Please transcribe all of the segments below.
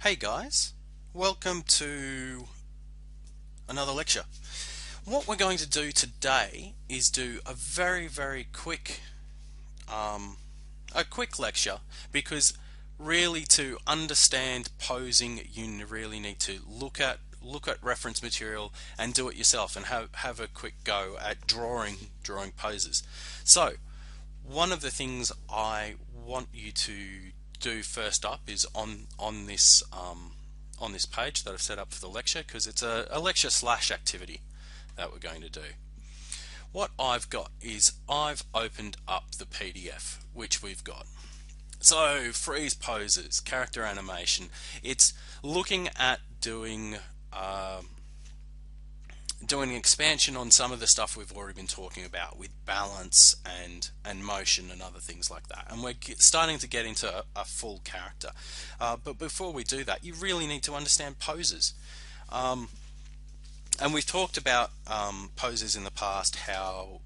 Hey guys, welcome to another lecture. What we're going to do today is do a very quick a quick lecture because really to understand posing you really need to look at reference material and do it yourself and have a quick go at drawing poses. So one of the things I want you to do first up is on this page that I've set up for the lecture, because it's a lecture slash activity that we're going to do. What I've got is I've opened up the PDF which we've got. So freeze poses, character animation. It's looking at doing an expansion on some of the stuff we've already been talking about with balance and motion and other things like that, and we're starting to get into a full character, but before we do that you really need to understand poses, and we've talked about poses in the past, how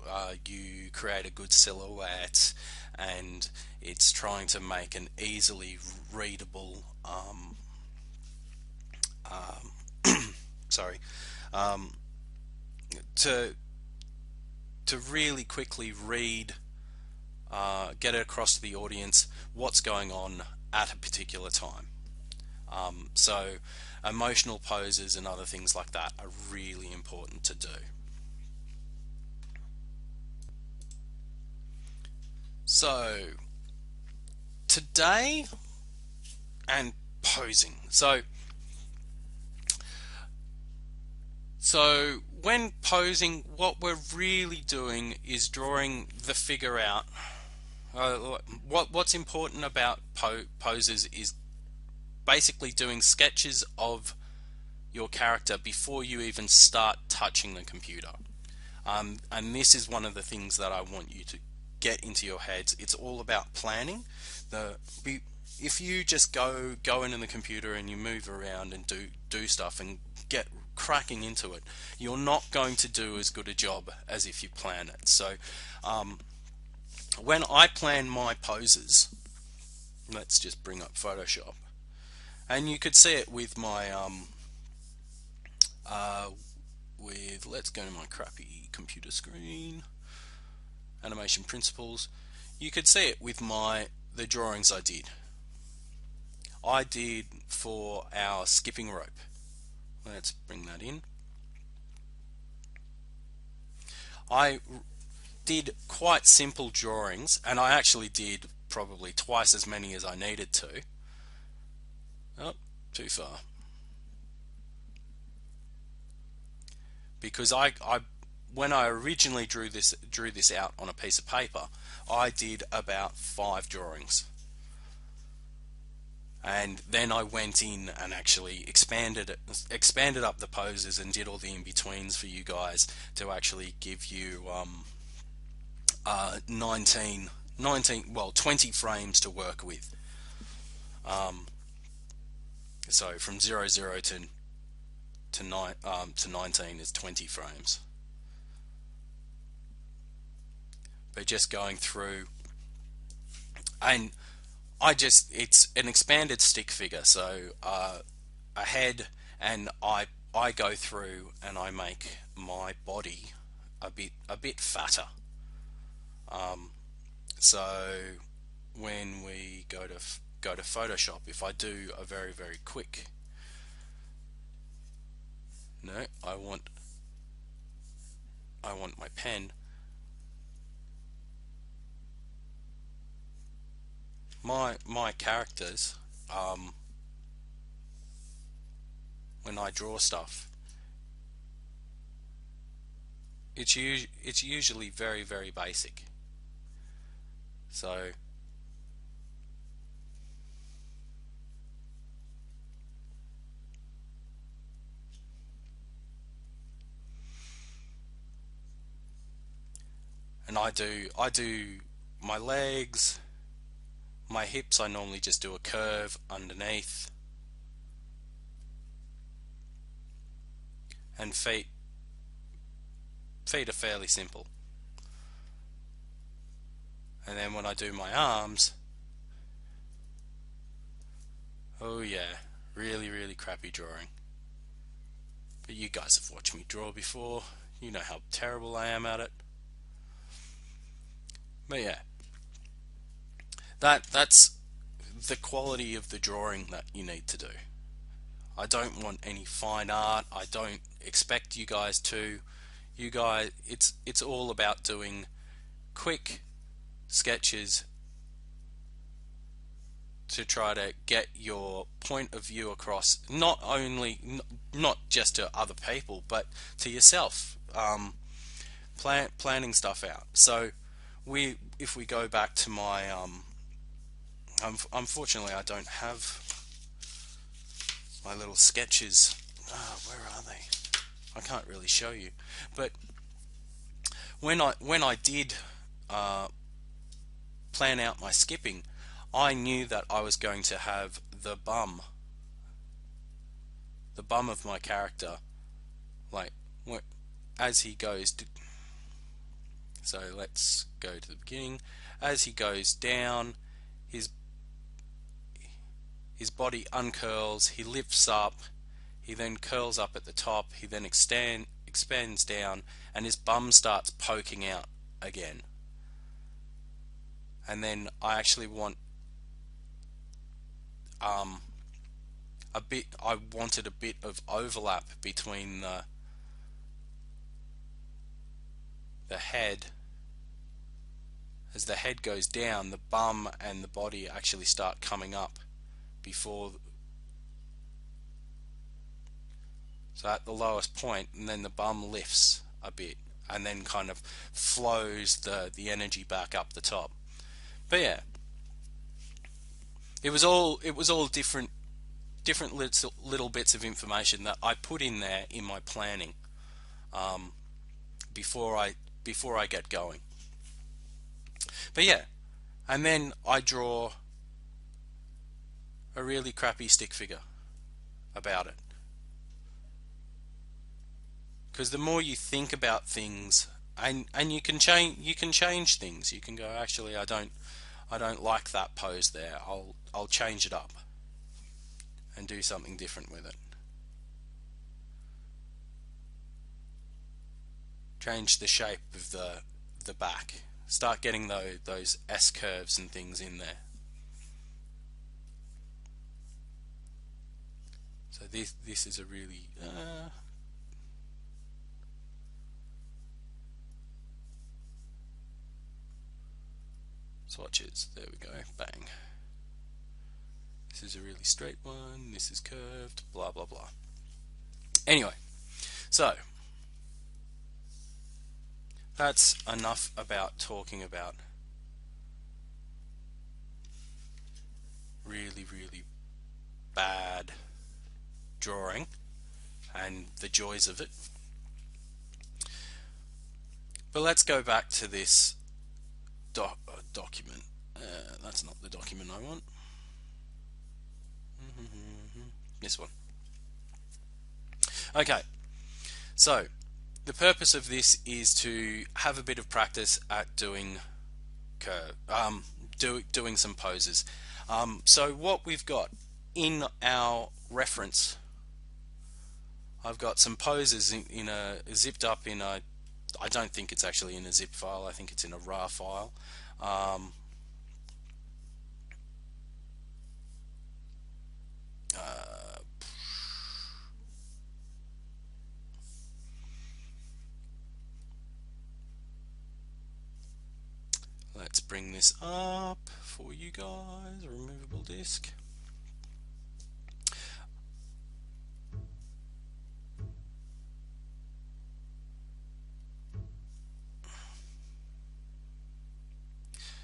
you create a good silhouette and it's trying to make an easily readable sorry to really quickly read, get it across to the audience what's going on at a particular time. So emotional poses and other things like that are really important to do. So today, and posing. So when posing, what we're really doing is drawing the figure out. What's important about poses is basically doing sketches of your character before you even start touching the computer. And this is one of the things that I want you to get into your heads. It's all about planning. If you just go into the computer and you move around and do stuff and get cracking into it, you're not going to do as good a job as if you plan it. So when I plan my poses, let's just bring up Photoshop, and you could see it with my let's go to my crappy computer screen, animation principles. You could see it with the drawings I did for our skipping rope. Let's bring that in. I did quite simple drawings, and I actually did probably twice as many as I needed to. Oh, too far. Because when I originally drew this out on a piece of paper, I did about 5 drawings. And then I went in and actually expanded up the poses and did all the in-betweens for you guys to actually give you 20 frames to work with. So from 00 to 19 is 20 frames. But just going through, and it's an expanded stick figure, so a head, and I go through and I make my body a bit fatter. So when we go to Photoshop, if I do a very quick, no, I want my pen. My characters, when I draw stuff, it's usually very basic. So and I do my legs, my hips. I normally just do a curve underneath, and feet are fairly simple. And then when I do my arms, oh yeah, Really, really crappy drawing. But you guys have watched me draw before. You know how terrible I am at it. But yeah, that's the quality of the drawing that you need to do. I don't want any fine art. I don't expect you guys to. You guys, it's all about doing quick sketches to try to get your point of view across, not just to other people, but to yourself. Planning stuff out. So if we go back to my unfortunately I don't have my little sketches. Where are they? I can't really show you, but when I did plan out my skipping, I knew that I was going to have the bum of my character, like as he goes to, so let's go to the beginning. As he goes down, his body uncurls, he lifts up, he then curls up at the top, he then expands down, and his bum starts poking out again. And then I actually want I wanted a bit of overlap between the head. As the head goes down, the bum and the body actually start coming up before, so at the lowest point, and then the bum lifts a bit and then kind of flows the energy back up the top. But yeah, it was all different little bits of information that I put in there in my planning before I get going. But yeah, and then I draw a really crappy stick figure about it. Because the more you think about things, and you can change things. You can go, actually, I don't like that pose there. I'll change it up and do something different with it. Change the shape of the back. Start getting those S curves and things in there. So this is a really swatches. There we go. Bang. This is a really straight one. This is curved. Blah blah blah. Anyway, so that's enough about talking about really, really bad drawing and the joys of it. But let's go back to this document. That's not the document I want. This one. Okay, so the purpose of this is to have a bit of practice at doing doing some poses. So what we've got in our reference, I've got some poses in a zipped up in a, I don't think it's actually in a zip file, I think it's in a RAR file. Let's bring this up for you guys. Removable disk.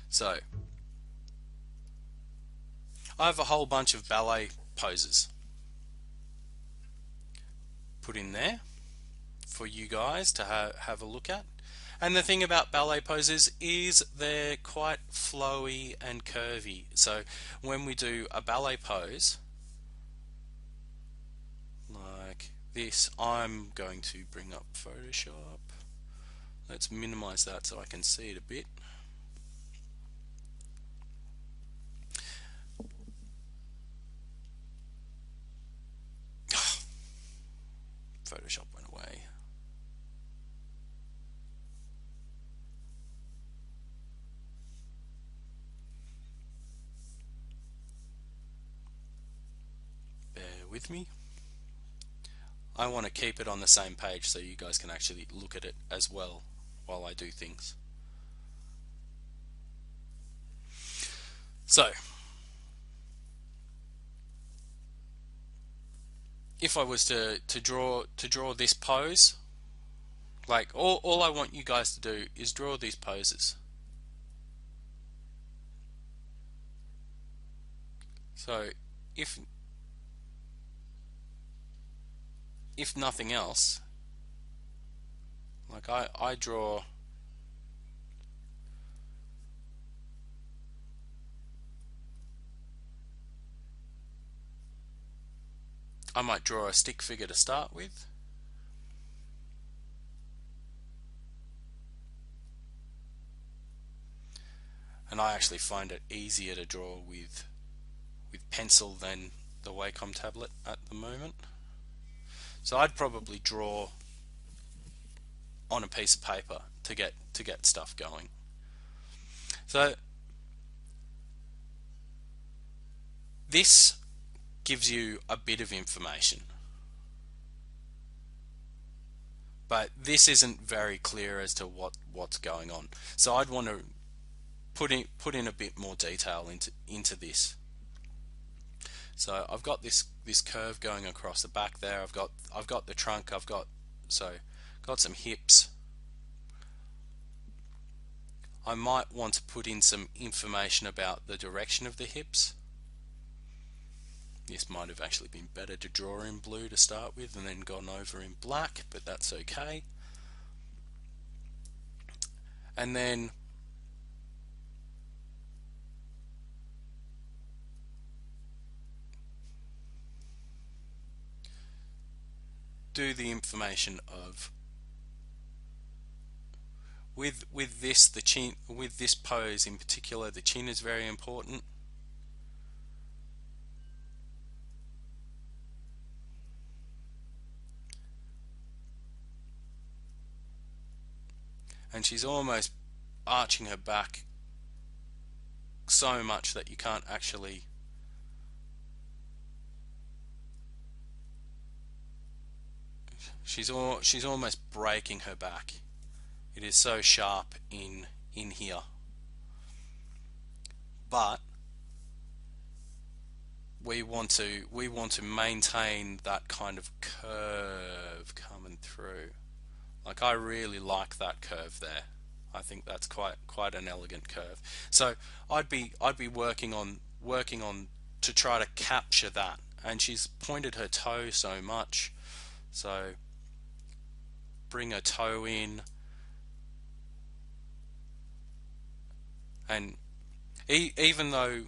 So I have a whole bunch of ballet poses put in there for you guys to have a look at. And the thing about ballet poses is they're quite flowy and curvy. So when we do a ballet pose like this, I'm going to bring up Photoshop. Let's minimize that so I can see it a bit. Photoshop went away. Bear with me. I want to keep it on the same page so you guys can actually look at it as well while I do things. So, if I was to draw this pose, like all I want you guys to do is draw these poses. So if nothing else, like I draw I might draw a stick figure to start with. And I actually find it easier to draw with pencil than the Wacom tablet at the moment. So I'd probably draw on a piece of paper to get stuff going. So this gives you a bit of information, but this isn't very clear as to what's going on. So I'd want to put in a bit more detail into this. So I've got this curve going across the back there. I've got the trunk. I've got some hips. I might want to put in some information about the direction of the hips. This might have actually been better to draw in blue to start with and then gone over in black, but that's okay. And then do the information of with this, the chin, with this pose in particular, the chin is very important. And she's almost arching her back so much that you can't actually she's almost breaking her back. It is so sharp in here. But we want to maintain that kind of curve coming through. Like, I really like that curve there. I think that's quite an elegant curve. So I'd be working on to try to capture that. And she's pointed her toe so much, so bring her toe in, and even though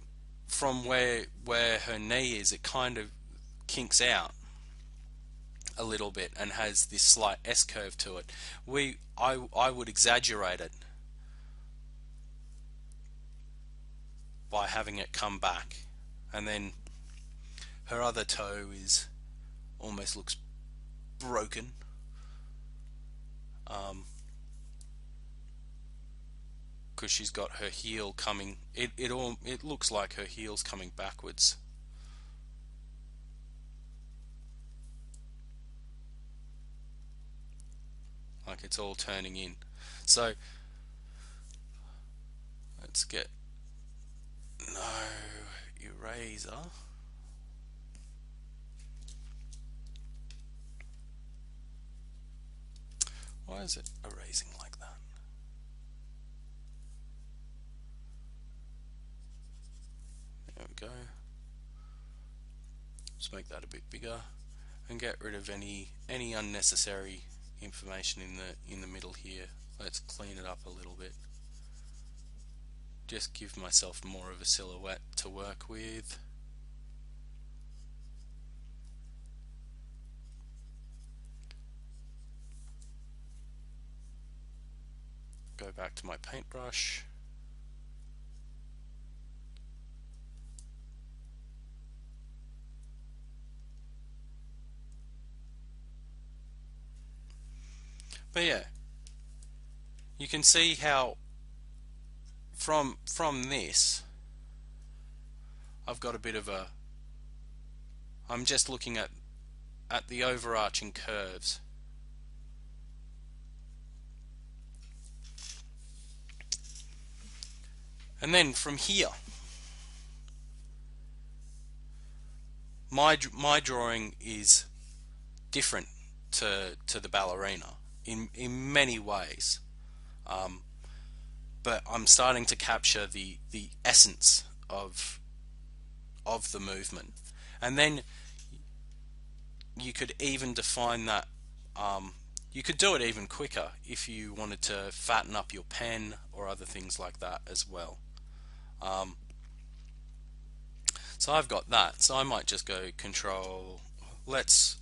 from where her knee is, it kind of kinks out a little bit and has this slight S curve to it. I would exaggerate it by having it come back, and then her other toe is almost looks broken. Because she's got her heel coming. It looks like her heel's coming backwards. Like it's all turning in. So let's get no eraser. Why is it erasing like that? There we go. Let's make that a bit bigger and get rid of any unnecessary information in the middle here. Let's clean it up a little bit. Just give myself more of a silhouette to work with. Go back to my paintbrush. But yeah, you can see how from this I've got a bit of a, I'm just looking at the overarching curves. And then from here, my drawing is different to the ballerina in many ways, but I'm starting to capture the essence of the movement. And then you could even define that. You could do it even quicker if you wanted to fatten up your pen or other things like that as well. So I've got that. So I might just go control. Let's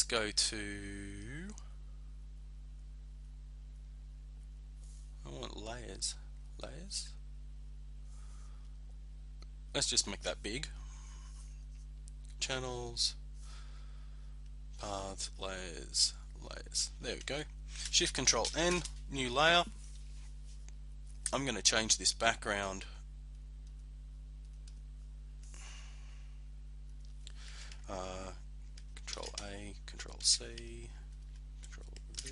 go to. I want layers. Layers. Let's just make that big. Channels, path, layers, layers. There we go. Shift Control N, new layer. I'm going to change this background. Control A, Control C, Control V.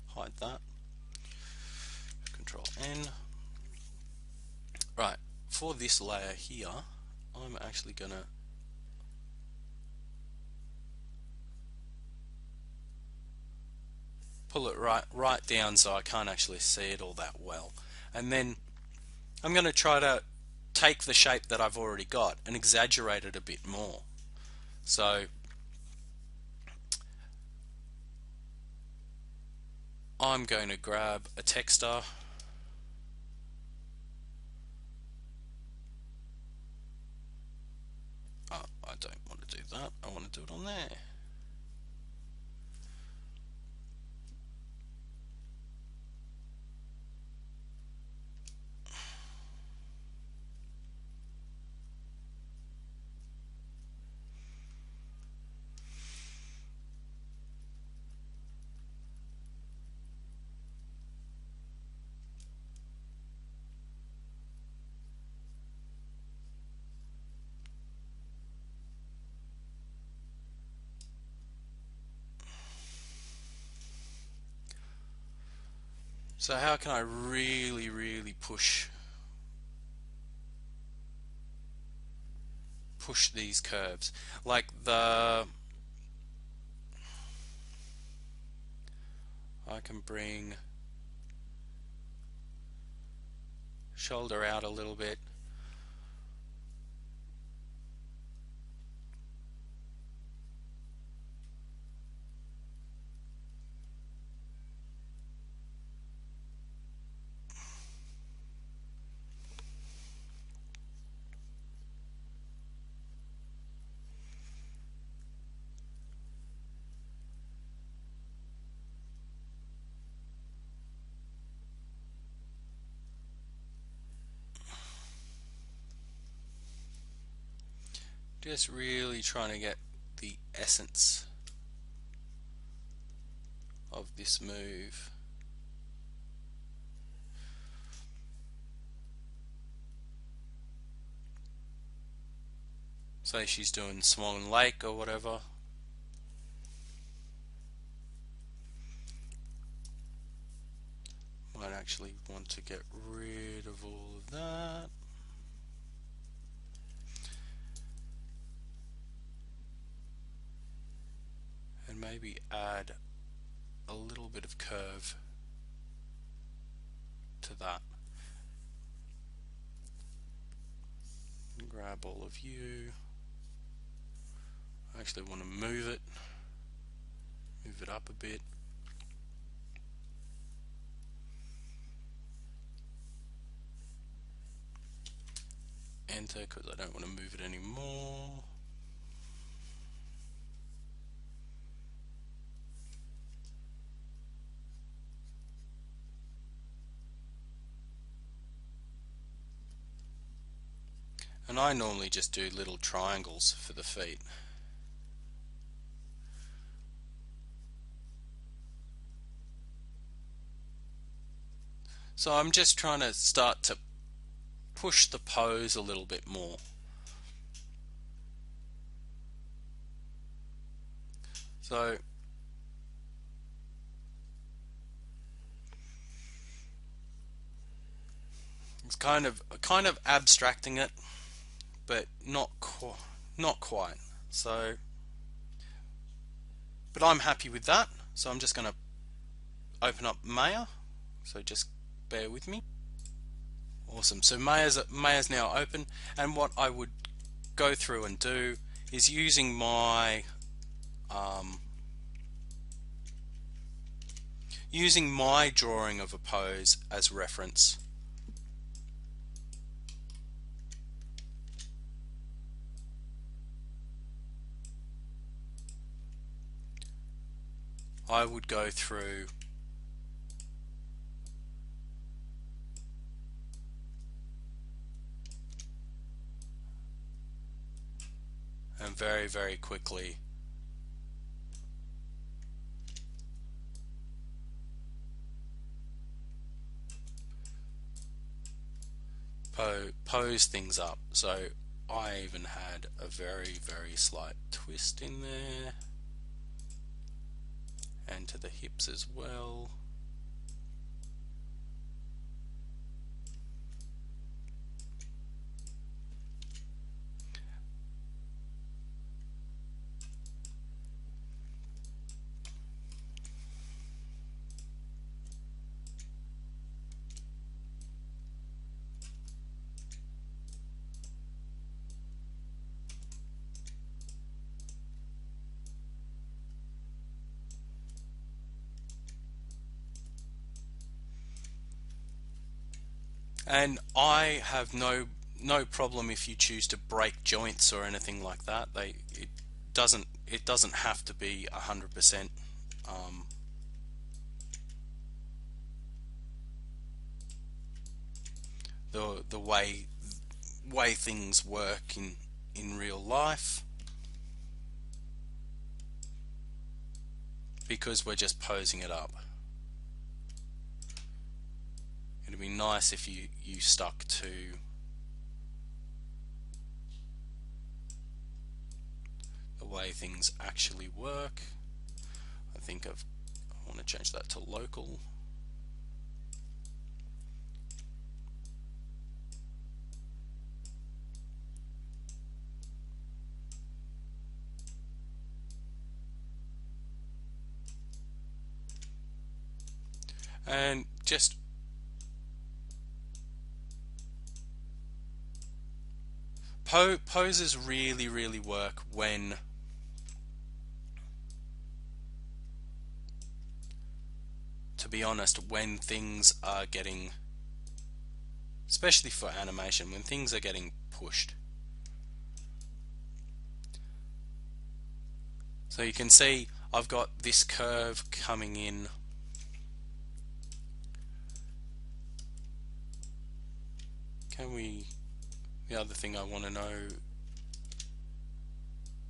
Hide that. Control N. Right, for this layer here, I'm actually going to pull it right down so I can't actually see it all that well. And then I'm going to try to take the shape that I've already got and exaggerate it a bit more. So I'm going to grab a texture. Oh, I don't want to do that. I want to do it on there. So how can I really push these curves? Like I can bring shoulder out a little bit. Just really trying to get the essence of this move. Say she's doing Swan Lake or whatever. Might actually want to get rid of all of that. And maybe add a little bit of curve to that. And grab all of you. I actually want to move it up a bit. Enter, because I don't want to move it anymore. And I normally just do little triangles for the feet. So I'm just trying to start to push the pose a little bit more. So it's kind of abstracting it, but not quite. So, but I'm happy with that. So I'm just going to open up Maya. So just bear with me. Awesome. So Maya's now open, and what I would go through and do is using my drawing of a pose as reference. I would go through and very quickly pose things up. So I even had a very slight twist in there, and to the hips as well. And I have no problem if you choose to break joints or anything like that. It doesn't have to be 100%. The way things work in real life, because we're just posing it up. It'd be nice if you stuck to the way things actually work. I want to change that to local. And just poses really work when to be honest, when things are getting, especially for animation, when things are getting pushed. So you can see I've got this curve coming in. The other thing I want to know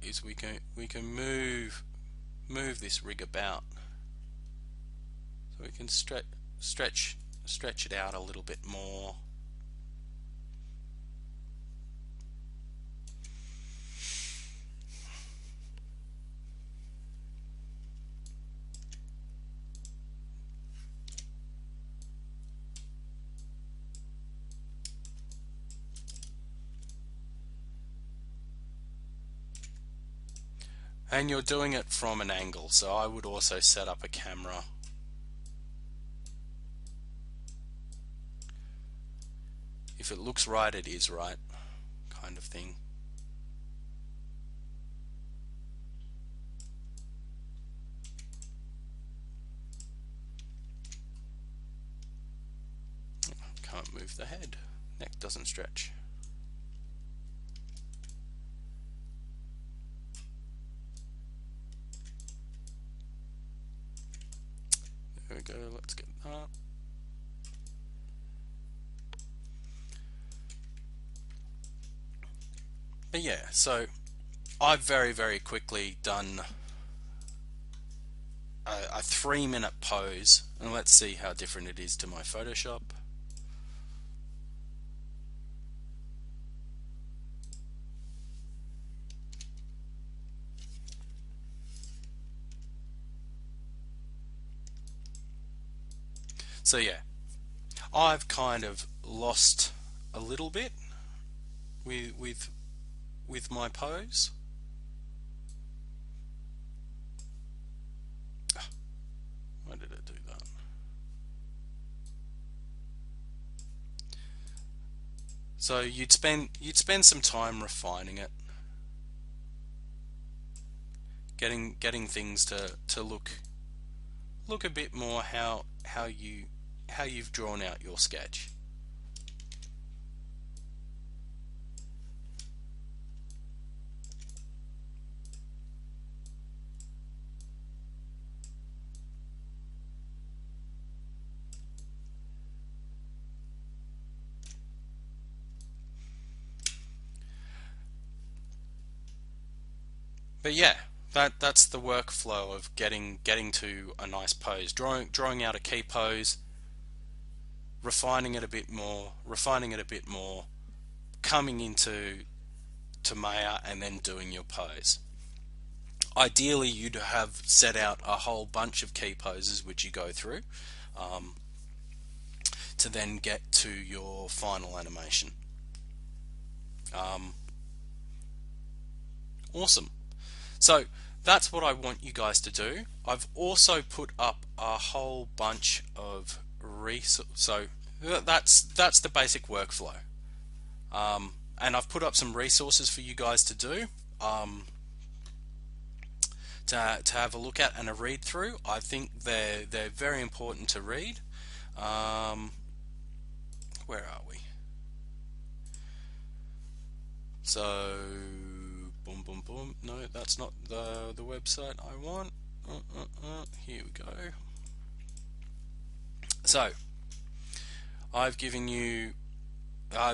is we can move this rig about, so we can stretch it out a little bit more. And you're doing it from an angle, so I would also set up a camera. If it looks right, it is right, kind of thing. Can't move the head, neck doesn't stretch. There we go, let's get that. But yeah, so I've very quickly done a 3-minute pose, and let's see how different it is to my Photoshop. So yeah, I've kind of lost a little bit with my pose. Why did it do that? So you'd spend some time refining it, getting things to look a bit more how you've drawn out your sketch. But yeah, that's the workflow of getting to a nice pose. Drawing out a key pose, refining it a bit more, coming into Maya, and then doing your pose. Ideally, you'd have set out a whole bunch of key poses which you go through to then get to your final animation. Awesome. So that's what I want you guys to do. I've also put up a whole bunch of so that's the basic workflow. And I've put up some resources for you guys to do, to have a look at and a read through. I think they're very important to read. Where are we? So boom, boom, boom. No, that's not the website I want. Here we go. So I've given you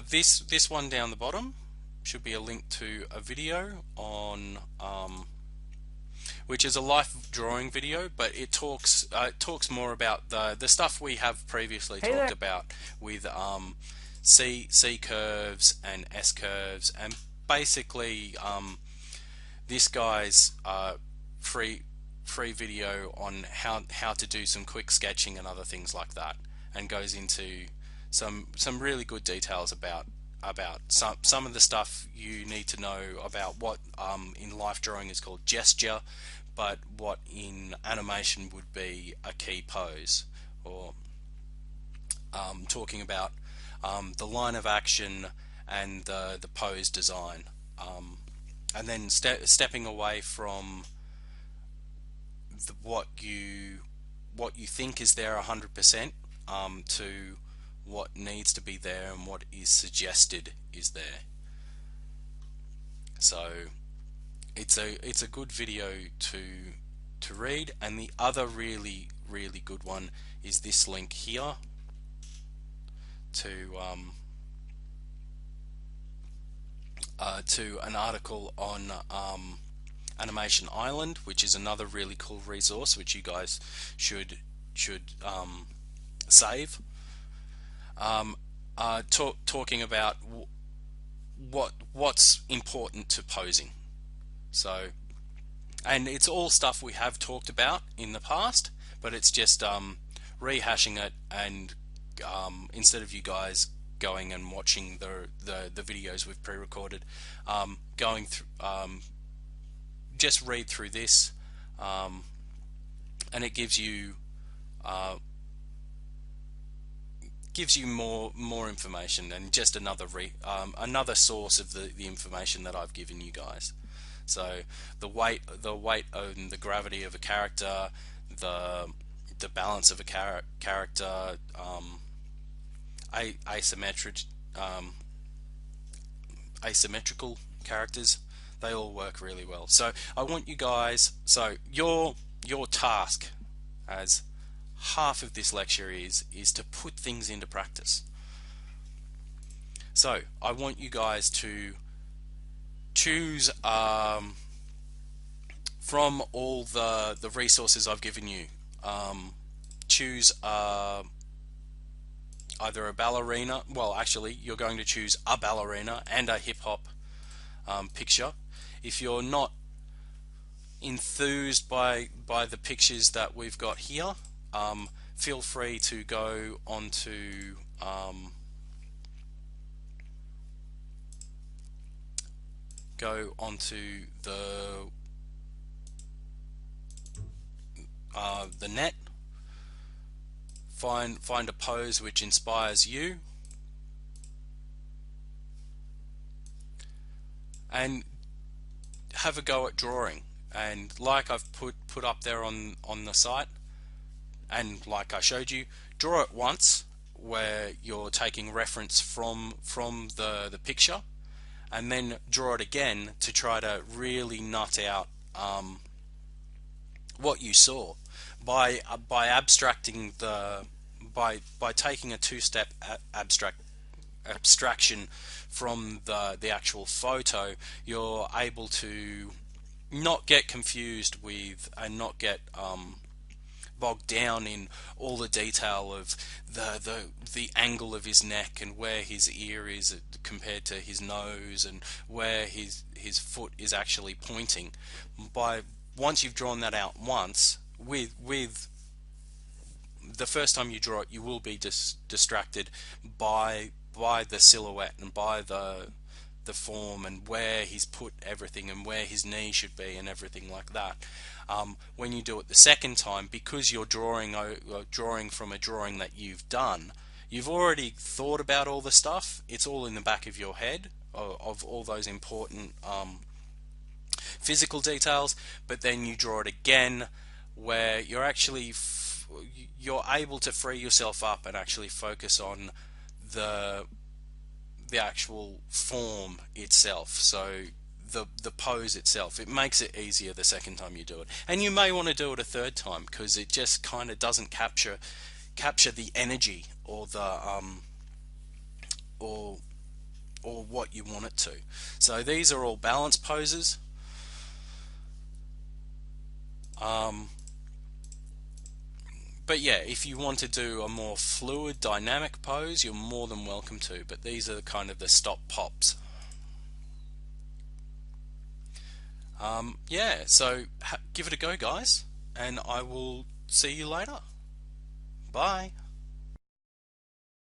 this one down the bottom should be a link to a video on which is a life drawing video, but it talks more about the stuff we have previously talked about with C curves and S curves, and basically this guy's free video on how to do some quick sketching and other things like that, and goes into some really good details about some of the stuff you need to know about what in life drawing is called gesture, but what in animation would be a key pose, or talking about the line of action and the pose design, and then stepping away from what you think is there 100% to what needs to be there and what is suggested is there. So it's a good video to read. And the other really good one is this link here to an article on Animation Island, which is another really cool resource which you guys should save. Talking about what's important to posing. So, and it's all stuff we have talked about in the past, but it's just rehashing it, and instead of you guys going and watching the videos we've pre-recorded, going through, just read through this, and it gives you more information, and just another source of the information that I've given you guys. So the weight and the gravity of a character, the balance of a character, asymmetrical characters, they all work really well. So I want you guys, so your task as half of this lecture is to put things into practice. So I want you guys to choose from all the resources I've given you. Choose either a ballerina. Well, actually, you're going to choose a ballerina and a hip hop picture. If you're not enthused by the pictures that we've got here, feel free to go onto the net, find a pose which inspires you, and have a go at drawing. And like I've put up there on the site, and like I showed you, draw it once where you're taking reference from the picture, and then draw it again to try to really nut out what you saw by abstracting by taking a two-step abstraction from the actual photo. You're able to not get confused with and not get bogged down in all the detail of the angle of his neck and where his ear is compared to his nose and where his foot is actually pointing. Once you've drawn that out once, with the first time you draw it, you will be distracted by the silhouette and by the form and where he's put everything and where his knee should be and everything like that. When you do it the second time, because you're drawing from a drawing that you've done, you've already thought about all the stuff. It's all in the back of your head of all those important physical details. But then you draw it again, where you're actually you're able to free yourself up and actually focus on the actual form itself. So the pose itself, it makes it easier the second time you do it. And you may want to do it a third time because it just kind of doesn't capture the energy or the or what you want it to. So these are all balance poses. But yeah, if you want to do a more fluid, dynamic pose, you're more than welcome to. But these are kind of the stop pops. Yeah, so give it a go, guys, and I will see you later. Bye.